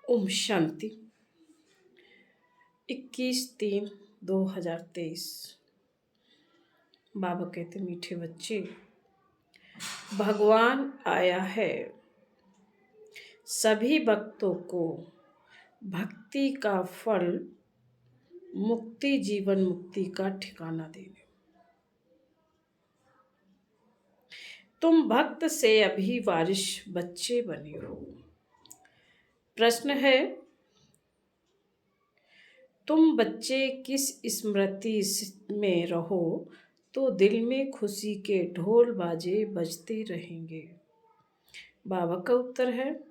ओम शांति। 21/3/2023। बाबा कहते मीठे बच्चे, भगवान आया है सभी भक्तों को भक्ति का फल मुक्ति, जीवन मुक्ति का ठिकाना देने। तुम भक्त से अभी वारिश बच्चे बने हो। प्रश्न है, तुम बच्चे किस स्मृति में रहो तो दिल में खुशी के ढोल बाजे बजते रहेंगे। बाबा का उत्तर है,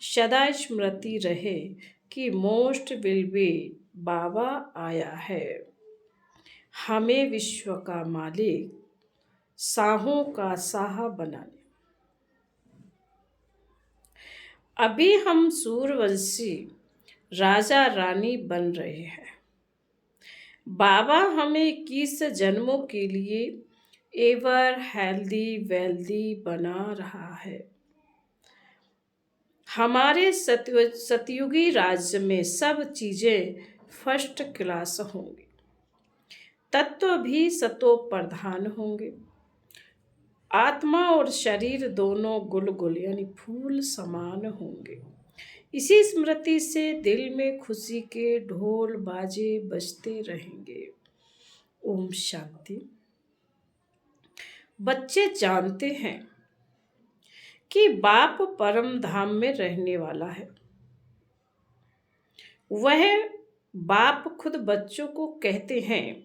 सदा स्मृति रहे कि मोस्ट विल बी बाबा आया है हमें विश्व का मालिक, शाहों का शाह बनाने। अभी हम सूर्यवंशी राजा रानी बन रहे हैं। बाबा हमें 21 जन्मों के लिए एवर हेल्दी वेल्दी बना रहा है। हमारे सतयुगी राज्य में सब चीजें फर्स्ट क्लास होंगी। तत्व भी सतो प्रधान होंगे। आत्मा और शरीर दोनों गुलगुल यानी फूल समान होंगे। इसी स्मृति से दिल में खुशी के ढोल बाजे बजते रहेंगे। ओम शांति। बच्चे जानते हैं कि बाप परम धाम में रहने वाला है। वह बाप खुद बच्चों को कहते हैं,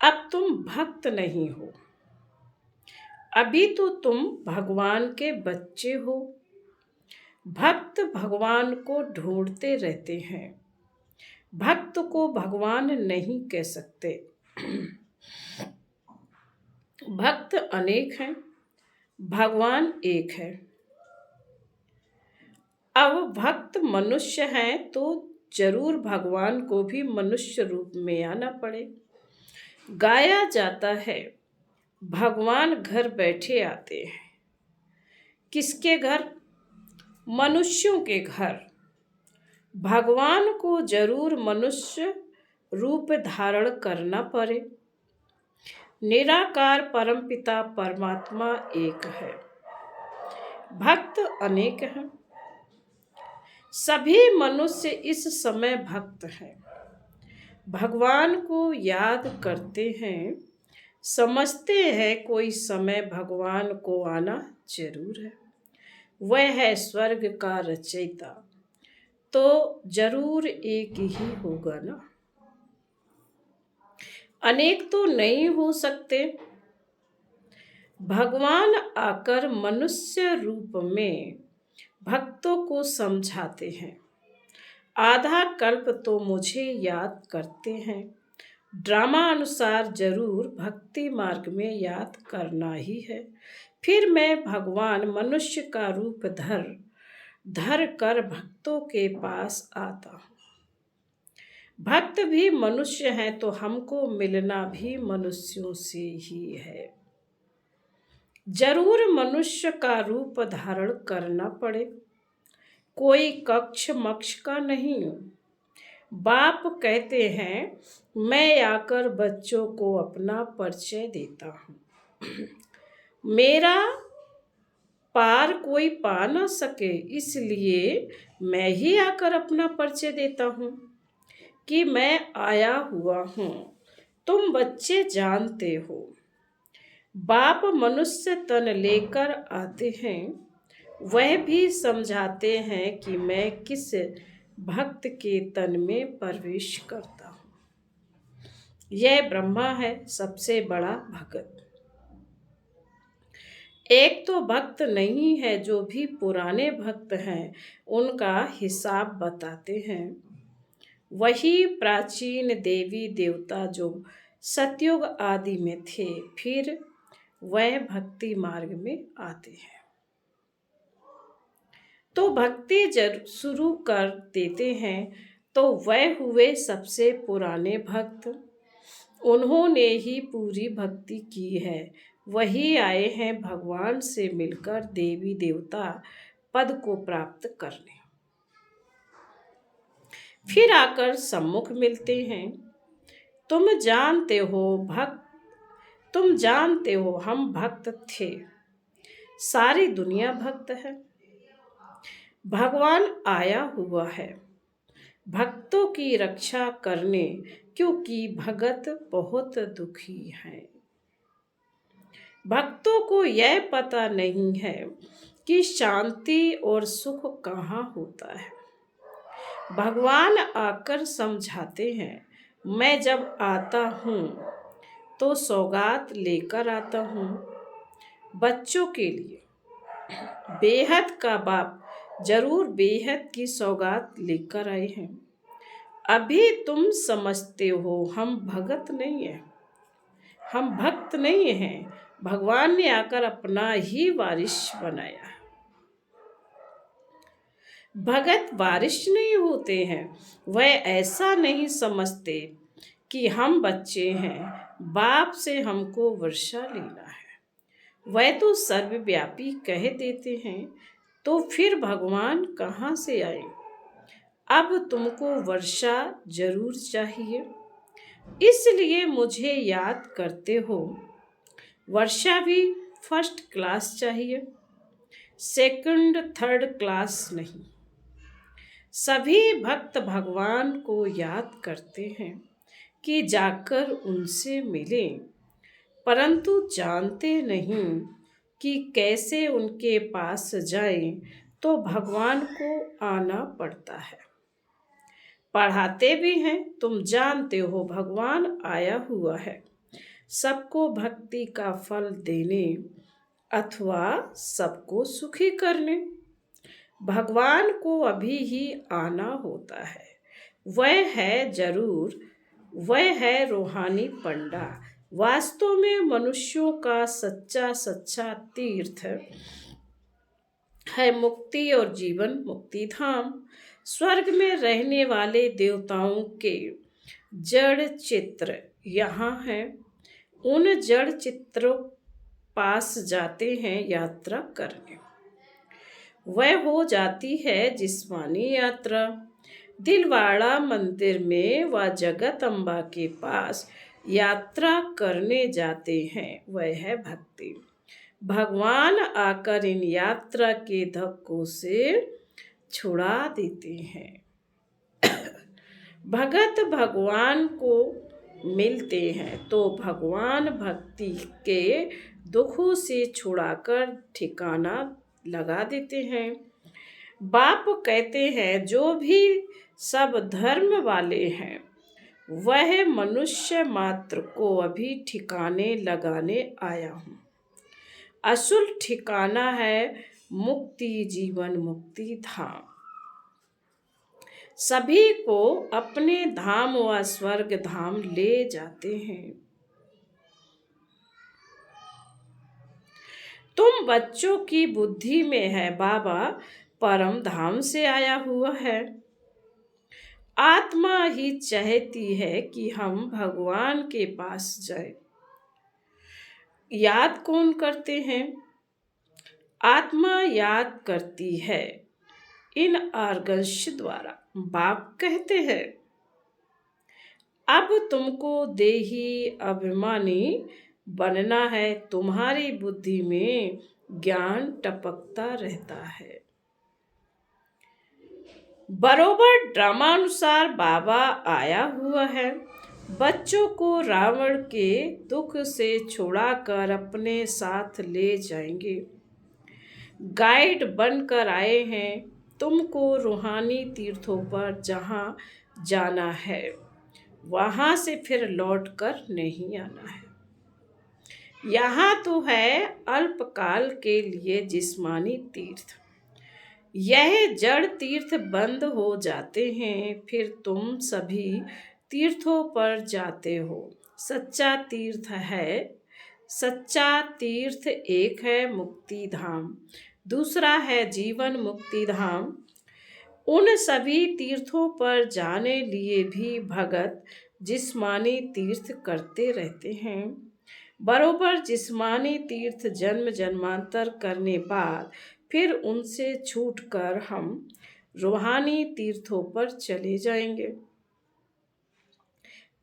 अब तुम भक्त नहीं हो, अभी तो तुम भगवान के बच्चे हो। भक्त भगवान को ढूंढते रहते हैं। भक्त को भगवान नहीं कह सकते। भक्त अनेक हैं, भगवान एक है। अब भक्त मनुष्य हैं तो जरूर भगवान को भी मनुष्य रूप में आना पड़े। गाया जाता है, भगवान घर बैठे आते हैं। किसके घर? मनुष्यों के घर। भगवान को जरूर मनुष्य रूप धारण करना पड़े। निराकार परमपिता परमात्मा एक है, भक्त अनेक हैं। सभी मनुष्य इस समय भक्त हैं। भगवान को याद करते हैं, समझते हैं कोई समय भगवान को आना जरूर है। वह है स्वर्ग का रचयिता, तो जरूर एक ही होगा ना। अनेक तो नहीं हो सकते। भगवान आकर मनुष्य रूप में भक्तों को समझाते हैं। आधा कल्प तो मुझे याद करते हैं। ड्रामा अनुसार जरूर भक्ति मार्ग में याद करना ही है। फिर मैं भगवान मनुष्य का रूप धर कर भक्तों के पास आता हूँ। भक्त भी मनुष्य हैं तो हमको मिलना भी मनुष्यों से ही है। जरूर मनुष्य का रूप धारण करना पड़े, कोई कक्ष मक्ष का नहीं। बाप कहते हैं, मैं आकर बच्चों को अपना परिचय देता हूँ। मेरा पार कोई पा ना सके, इसलिए मैं ही आकर अपना परिचय देता हूँ कि मैं आया हुआ हूँ। तुम बच्चे जानते हो, बाप मनुष्य तन लेकर आते हैं। वह भी समझाते हैं कि मैं किस भक्त के तन में प्रवेश करता हूँ। यह ब्रह्मा है, सबसे बड़ा भक्त। एक तो भक्त नहीं है, जो भी पुराने भक्त हैं उनका हिसाब बताते हैं। वही प्राचीन देवी देवता जो सतयुग आदि में थे, फिर वह भक्ति मार्ग में आते हैं तो भक्ति शुरू कर देते हैं। तो वह हुए सबसे पुराने भक्त। उन्होंने ही पूरी भक्ति की है। वही आए हैं भगवान से मिलकर देवी देवता पद को प्राप्त करने। फिर आकर सम्मुख मिलते हैं। तुम जानते हो भक्त तुम जानते हो हम भक्त थे, सारी दुनिया भक्त है। भगवान आया हुआ है भक्तों की रक्षा करने, क्योंकि भगत बहुत दुखी हैं। भक्तों को यह पता नहीं है कि शांति और सुख कहाँ होता है। भगवान आकर समझाते हैं, मैं जब आता हूँ तो सौगात लेकर आता हूँ बच्चों के लिए। बेहद का बाप जरूर बेहद की सौगात लेकर आए हैं। अभी तुम समझते हो हम भगत नहीं है, हम भक्त नहीं हैं। भगवान ने आकर अपना ही वारिस बनाया। भगत वारिस नहीं होते हैं। वह ऐसा नहीं समझते कि हम बच्चे हैं, बाप से हमको वर्षा लेना है। वह तो सर्वव्यापी कह देते हैं, तो फिर भगवान कहाँ से आए। अब तुमको वर्षा जरूर चाहिए, इसलिए मुझे याद करते हो। वर्षा भी फर्स्ट क्लास चाहिए, सेकंड थर्ड क्लास नहीं। सभी भक्त भगवान को याद करते हैं कि जाकर उनसे मिलें, परंतु जानते नहीं कि कैसे उनके पास जाएं, तो भगवान को आना पड़ता है। पढ़ाते भी हैं, तुम जानते हो भगवान आया हुआ है सबको भक्ति का फल देने अथवा सबको सुखी करने। भगवान को अभी ही आना होता है। वह है रूहानी पंडा। वास्तव में मनुष्यों का सच्चा तीर्थ है मुक्ति और जीवन मुक्ति धाम। स्वर्ग में रहने वाले देवताओं के जड़ चित्र यहाँ हैं। उन जड़ चित्रों पास जाते हैं यात्रा करने। वह हो जाती है जिस्मानी यात्रा। दिलवाड़ा मंदिर में व जगत अम्बा के पास यात्रा करने जाते हैं, वह है भक्ति। भगवान आकर इन यात्रा के धक्कों से छुड़ा देते हैं। भगत भगवान को मिलते हैं तो भगवान भक्ति के दुखों से छुड़ाकर ठिकाना लगा देते हैं। बाप कहते हैं, जो भी सब धर्म वाले हैं वह मनुष्य मात्र को अभी ठिकाने लगाने आया हूँ। असुल ठिकाना है मुक्ति जीवन मुक्ति धाम। सभी को अपने धाम व स्वर्ग धाम ले जाते हैं। तुम बच्चों की बुद्धि में है बाबा परम धाम से आया हुआ है। आत्मा ही चाहती है कि हम भगवान के पास जाए। याद कौन करते हैं? आत्मा याद करती है इन आर्गंश द्वारा। बाप कहते हैं, अब तुमको देही अभिमानी बनना है। तुम्हारी बुद्धि में ज्ञान टपकता रहता है। बरोबर ड्रामानुसार बाबा आया हुआ है। बच्चों को रावण के दुख से छुड़ाकर अपने साथ ले जाएंगे। गाइड बनकर आए हैं। तुमको रूहानी तीर्थों पर जहाँ जाना है वहाँ से फिर लौट कर नहीं आना है। यहाँ तो है अल्पकाल के लिए जिस्मानी तीर्थ। यह जड़ तीर्थ बंद हो जाते हैं, फिर तुम सभी तीर्थों पर जाते हो। सच्चा तीर्थ एक है मुक्ति धाम, दूसरा है जीवन मुक्ति धाम। उन सभी तीर्थों पर जाने लिए भी भगत जिस्मानी तीर्थ करते रहते हैं। बरोबर जिस्मानी तीर्थ जन्म जन्मांतर करने बाद फिर उनसे छूटकर हम रूहानी तीर्थों पर चले जाएंगे।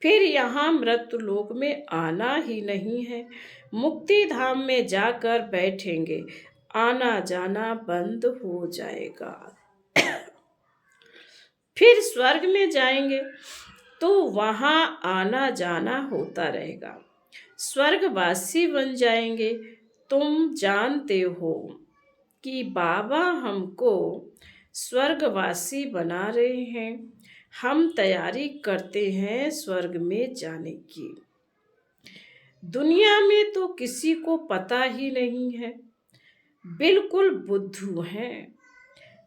फिर यहाँ मृत्यु लोक में आना ही नहीं है। मुक्ति धाम में जाकर बैठेंगे, आना जाना बंद हो जाएगा। फिर स्वर्ग में जाएंगे तो वहां आना जाना होता रहेगा। स्वर्गवासी बन जाएंगे। तुम जानते हो कि बाबा हमको स्वर्गवासी बना रहे हैं। हम तैयारी करते हैं स्वर्ग में जाने की। दुनिया में तो किसी को पता ही नहीं है, बिल्कुल बुद्धू हैं।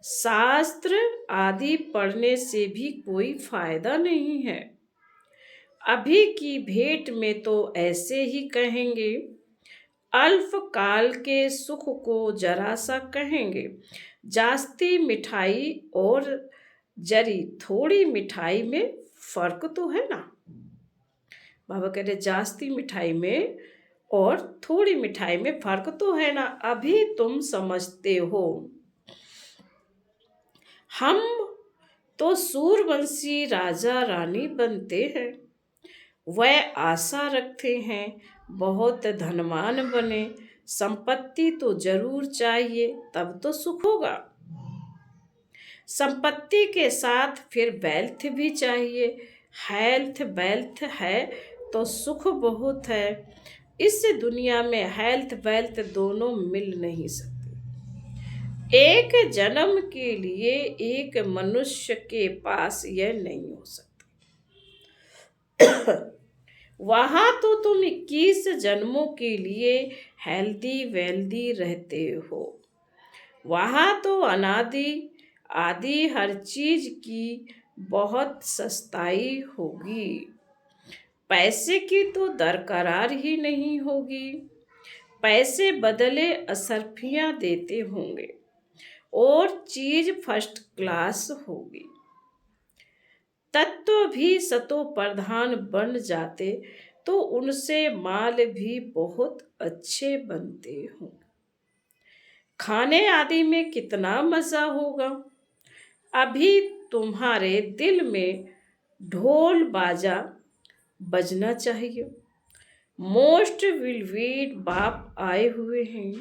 शास्त्र आदि पढ़ने से भी कोई फायदा नहीं है। अभी की भेंट में तो ऐसे ही कहेंगे, अल्प काल के सुख को जरा सा कहेंगे। जास्ती मिठाई और जरी थोड़ी मिठाई में फर्क तो है ना। बाबा कह रहे जास्ती मिठाई में और थोड़ी मिठाई में फर्क तो है ना, अभी तुम समझते हो। हम तो सूरवंशी राजा रानी बनते हैं। वह आशा रखते हैं बहुत धनवान बने। संपत्ति तो जरूर चाहिए, तब तो सुख होगा। संपत्ति के साथ फिर वेल्थ भी चाहिए। हेल्थ वेल्थ है तो सुख बहुत है। इस दुनिया में हेल्थ वेल्थ दोनों मिल नहीं सकते। एक जन्म के लिए एक मनुष्य के पास यह नहीं हो सकता। वहां तो तुम 21 जन्मों के लिए हेल्दी वेल्दी रहते हो। वहां तो अनादि आदि हर चीज की बहुत सस्ताई होगी। पैसे की तो दरकरार ही नहीं होगी। पैसे बदले असरफियां देते होंगे और चीज फर्स्ट क्लास होगी। तत्व भी सतो प्रधान बन जाते तो उनसे माल भी बहुत अच्छे बनते होंगे। खाने आदि में कितना मजा होगा। अभी तुम्हारे दिल में ढोल बाजा बजना चाहिए। मोस्ट विलवीड बाप आए हुए हैं।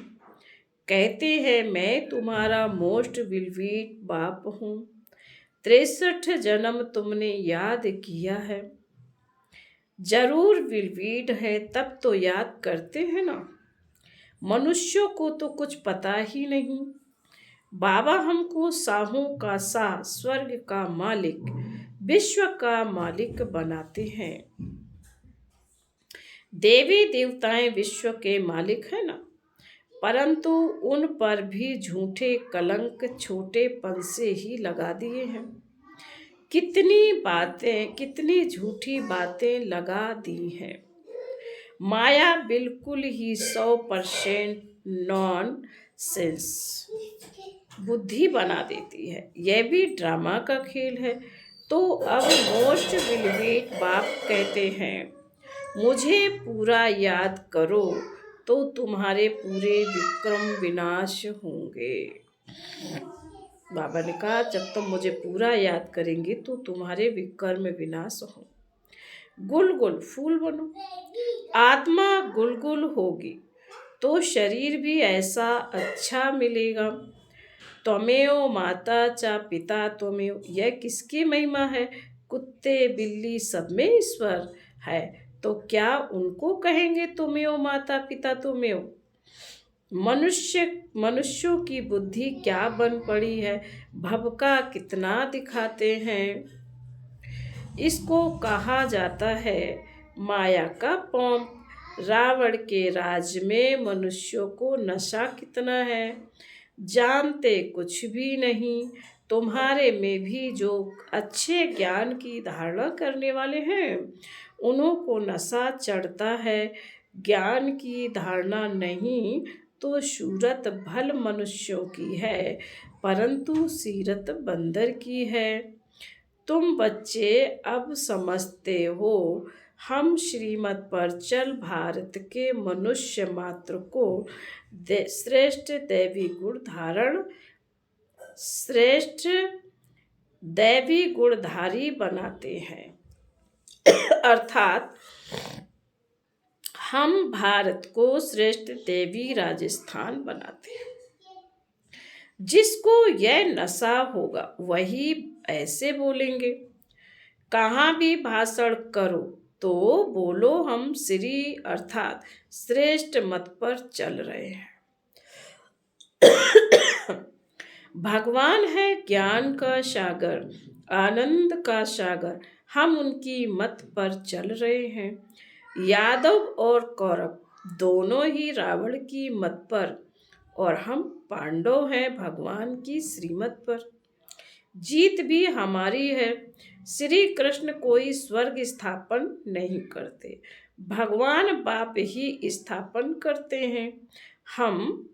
कहते हैं मैं तुम्हारा मोस्ट विलवीड बाप हूँ। 63 जन्म तुमने याद किया है। जरूर विलवीड है, तब तो याद करते हैं ना। मनुष्यों को तो कुछ पता ही नहीं। बाबा हमको साहों का साह, स्वर्ग का मालिक, विश्व का मालिक बनाते हैं। देवी देवताएं विश्व के मालिक है ना, परंतु उन पर भी झूठे कलंक छोटेपन से ही लगा दिए हैं। कितनी झूठी बातें लगा दी हैं। माया बिल्कुल ही 100% नॉन सेंस बुद्धि बना देती है। यह भी ड्रामा का खेल है। तो अब मोस्ट विलवेट बाप कहते हैं, मुझे पूरा याद करो तो तुम्हारे पूरे विक्रम विनाश होंगे। बाबा ने कहा जब तुम मुझे पूरा याद करेंगे तो तुम्हारे विक्रम विनाश हो। गुलगुल फूल बनो। आत्मा गुलगुल होगी तो शरीर भी ऐसा अच्छा मिलेगा। त्वमेव माता चा पिता त्वमेव, यह किसकी महिमा है। कुत्ते बिल्ली सब में ईश्वर है, तो क्या उनको कहेंगे त्वमेव माता पिता त्वमेव। मनुष्यों की बुद्धि क्या बन पड़ी है। भवका कितना दिखाते हैं। इसको कहा जाता है माया का पंप। रावण के राज में मनुष्यों को नशा कितना है, जानते कुछ भी नहीं। तुम्हारे में भी जो अच्छे ज्ञान की धारणा करने वाले हैं, उन्हों को नशा चढ़ता है। ज्ञान की धारणा नहीं तो सूरत भल मनुष्यों की है, परंतु सीरत बंदर की है। तुम बच्चे अब समझते हो। हम श्रीमत पर चल भारत के मनुष्य मात्र को श्रेष्ठ दैवी गुण धारण, श्रेष्ठ दैवी गुणधारी बनाते हैं। अर्थात हम भारत को श्रेष्ठ देवी राजस्थान बनाते हैं। जिसको यह नशा होगा वही ऐसे बोलेंगे। कहाँ भी भाषण करो तो बोलो हम श्री अर्थात श्रेष्ठ मत पर चल रहे हैं। भगवान है ज्ञान का सागर, आनंद का सागर, हम उनकी मत पर चल रहे हैं। यादव और कौरव दोनों ही रावण की मत पर और हम पांडव हैं भगवान की श्रीमत पर। जीत भी हमारी है। श्री कृष्ण कोई स्वर्ग स्थापन नहीं करते, भगवान बाप ही स्थापन करते हैं। हम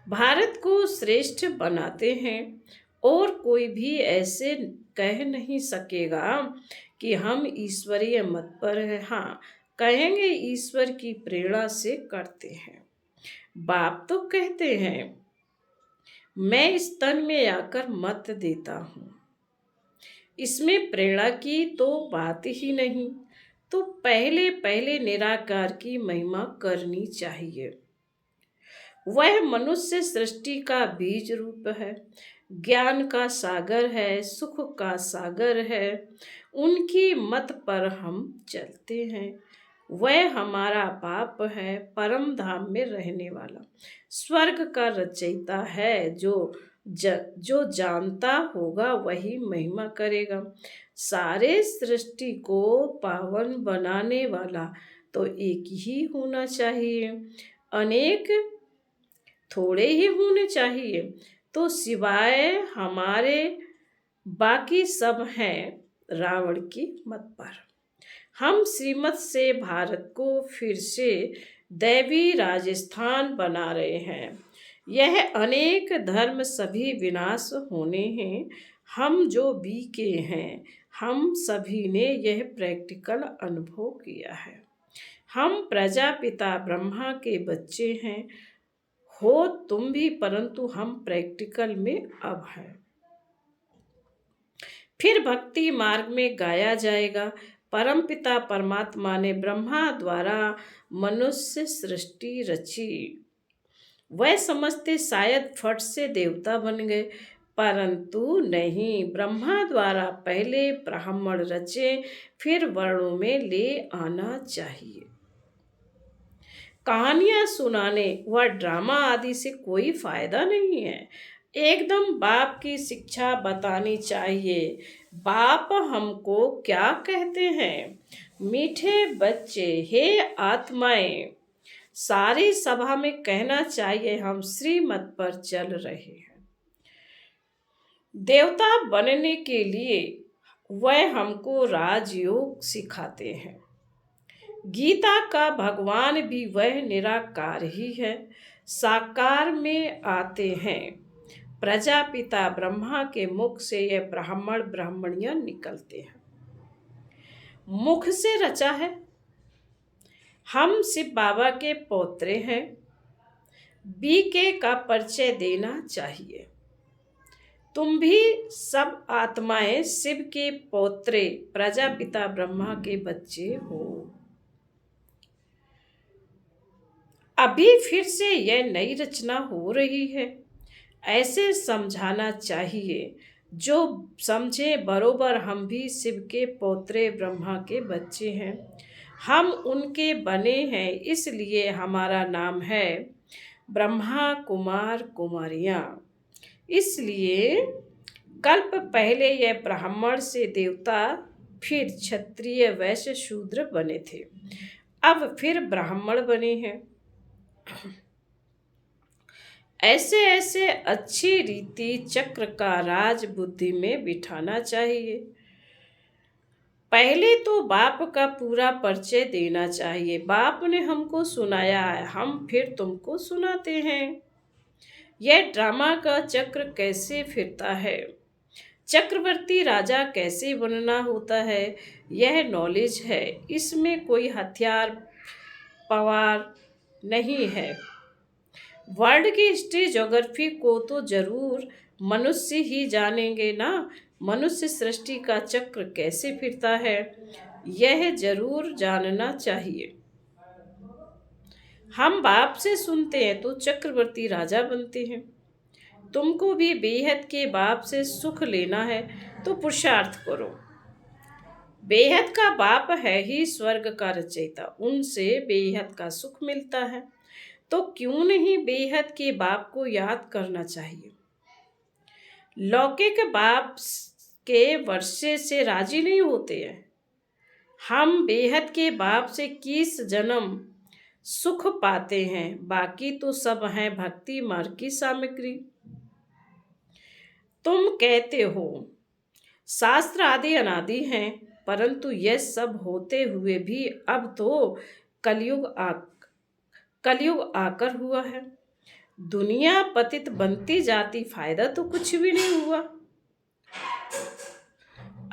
भारत को श्रेष्ठ बनाते हैं और कोई भी ऐसे कह नहीं सकेगा कि हम ईश्वरीय मत पर है। हाँ, कहेंगे ईश्वर की प्रेरणा से करते हैं। बाप तो कहते हैं मैं इस तन में आकर मत देता हूँ, इसमें प्रेरणा की तो बात ही नहीं। तो पहले पहले निराकार की महिमा करनी चाहिए। वह मनुष्य सृष्टि का बीज रूप है, ज्ञान का सागर है, सुख का सागर है। उनकी मत पर हम चलते हैं। वह हमारा बाप है, परम धाम में रहने वाला, स्वर्ग का रचयिता है। जो जानता होगा वही महिमा करेगा। सारे सृष्टि को पावन बनाने वाला तो एक ही होना चाहिए, अनेक थोड़े ही होने चाहिए। तो सिवाय हमारे बाकी सब हैं रावण की मत पर। हम श्रीमत से भारत को फिर से दैवी राजस्थान बना रहे हैं। यह अनेक धर्म सभी विनाश होने हैं। हम जो बीके हैं, हम सभी ने यह प्रैक्टिकल अनुभव किया है। हम प्रजापिता ब्रह्मा के बच्चे हैं, हो तुम भी, परंतु हम प्रैक्टिकल में अब हैं। फिर भक्ति मार्ग में गाया जाएगा। परमपिता परमात्मा ने ब्रह्मा द्वारा मनुष्य सृष्टि रची। वह समझते शायद फट से देवता बन गए, परंतु नहीं, ब्रह्मा द्वारा पहले ब्राह्मण रचे, फिर वर्णों में ले आना चाहिए। कहानियां सुनाने व ड्रामा आदि से कोई फायदा नहीं है। एकदम बाप की शिक्षा बतानी चाहिए। बाप हमको क्या कहते हैं? मीठे बच्चे, हे आत्माएं, सारी सभा में कहना चाहिए हम श्रीमत पर चल रहे हैं। देवता बनने के लिए वह हमको राजयोग सिखाते हैं। गीता का भगवान भी वह निराकार ही है, साकार में आते हैं। प्रजापिता ब्रह्मा के मुख से यह ब्राह्मण ब्राह्मणियां निकलते हैं। मुख से रचा है। हम शिव बाबा के पौत्रे हैं। बीके का परिचय देना चाहिए। तुम भी सब आत्माएं शिव के पौत्रे, प्रजापिता ब्रह्मा के बच्चे हो। अभी फिर से यह नई रचना हो रही है, ऐसे समझाना चाहिए। जो समझे बरोबर हम भी शिव के पौत्रे ब्रह्मा के बच्चे हैं। हम उनके बने हैं, इसलिए हमारा नाम है ब्रह्मा कुमार कुमारियां। इसलिए कल्प पहले यह ब्राह्मण से देवता, फिर क्षत्रिय वैश्य शूद्र बने थे, अब फिर ब्राह्मण बने हैं। ऐसे ऐसे अच्छी रीति चक्र का राज बुद्धि में बिठाना चाहिए। पहले तो बाप का पूरा परिचय देना चाहिए। बाप ने हमको सुनाया है, हम फिर तुमको सुनाते हैं। यह ड्रामा का चक्र कैसे फिरता है, चक्रवर्ती राजा कैसे बनना होता है, यह नॉलेज है। इसमें कोई हथियार पवार नहीं है। वर्ल्ड की हिस्ट्री ज्योग्राफी को तो जरूर मनुष्य ही जानेंगे ना। मनुष्य सृष्टि का चक्र कैसे फिरता है, यह जरूर जानना चाहिए। हम बाप से सुनते हैं तो चक्रवर्ती राजा बनते हैं। तुमको भी बेहद के बाप से सुख लेना है तो पुरुषार्थ करो। बेहद का बाप है ही स्वर्ग का रचयिता, उनसे बेहद का सुख मिलता है। तो क्यों नहीं बेहद के बाप को याद करना चाहिए। लौकिक बाप के वर्षे से राजी नहीं होते हैं। हम बेहद के बाप से किस जन्म सुख पाते हैं, बाकी तो सब है भक्ति मार्ग की सामग्री। तुम कहते हो शास्त्र आदि अनादि हैं, परंतु यह सब होते हुए भी अब तो कलयुग आ कलयुग आकर हुआ है। दुनिया पतित बनती जाती, फायदा तो कुछ भी नहीं हुआ।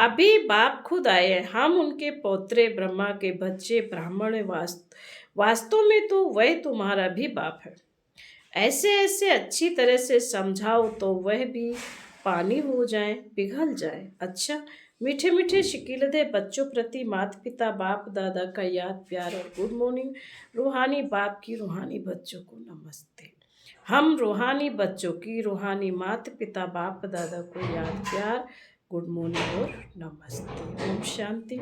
अभी बाप खुद आए हैं, हम उनके पौत्रे, ब्रह्मा के बच्चे, ब्राह्मण हैं। वास्तव में तो वह तुम्हारा भी बाप है। ऐसे ऐसे अच्छी तरह से समझाओ तो वह भी पानी हो जाए, पिघल जाए। अच्छा, मीठे मीठे शिकीलदे बच्चों प्रति माता पिता बाप दादा का याद प्यार और गुड मॉर्निंग। रूहानी बाप की रूहानी बच्चों को नमस्ते। हम रूहानी बच्चों की रूहानी माता पिता बाप दादा को याद प्यार, गुड मॉर्निंग और नमस्ते। ओम शांति।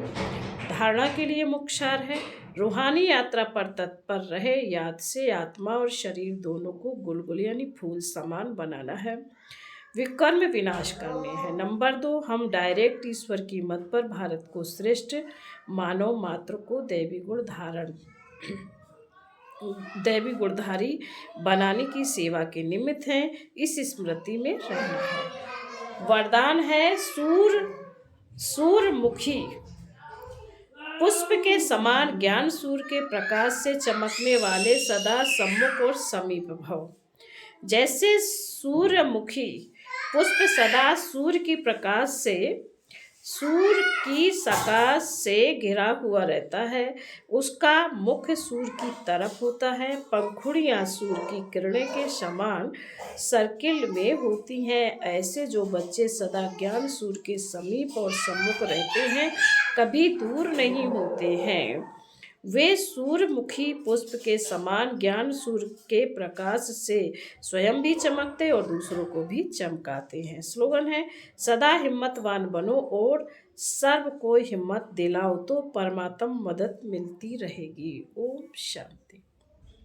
धारणा के लिए मुख्य सार है, रूहानी यात्रा पर तत्पर रहे। याद से आत्मा और शरीर दोनों को गुलगुल यानी फूल समान बनाना है, विकर्म विनाश करने हैं। नंबर 2, हम डायरेक्ट ईश्वर की मत पर भारत को श्रेष्ठ मानव मात्र को दैवी गुणधारी बनाने की सेवा के निमित्त हैं। इस स्मृति में रहना है। वरदान है सूर्यमुखी पुष्प के समान ज्ञान सूर्य के प्रकाश से चमकने वाले, सदा सम्मुख और समीप भव। जैसे सूर्यमुखी पुष्प सदा सूर्य की प्रकाश से घिरा हुआ रहता है, उसका मुख सूर्य की तरफ होता है। पंखुड़ियां सूर्य की किरणें के समान सर्किल में होती हैं। ऐसे जो बच्चे सदा ज्ञान सूर्य के समीप और सम्मुख रहते हैं, कभी दूर नहीं होते हैं, वे सूर्यमुखी पुष्प के समान ज्ञान सूर्य के प्रकाश से स्वयं भी चमकते और दूसरों को भी चमकाते हैं। स्लोगन है, सदा हिम्मतवान बनो और सर्व को हिम्मत दिलाओ तो परमात्मा मदद मिलती रहेगी। ओम शांति।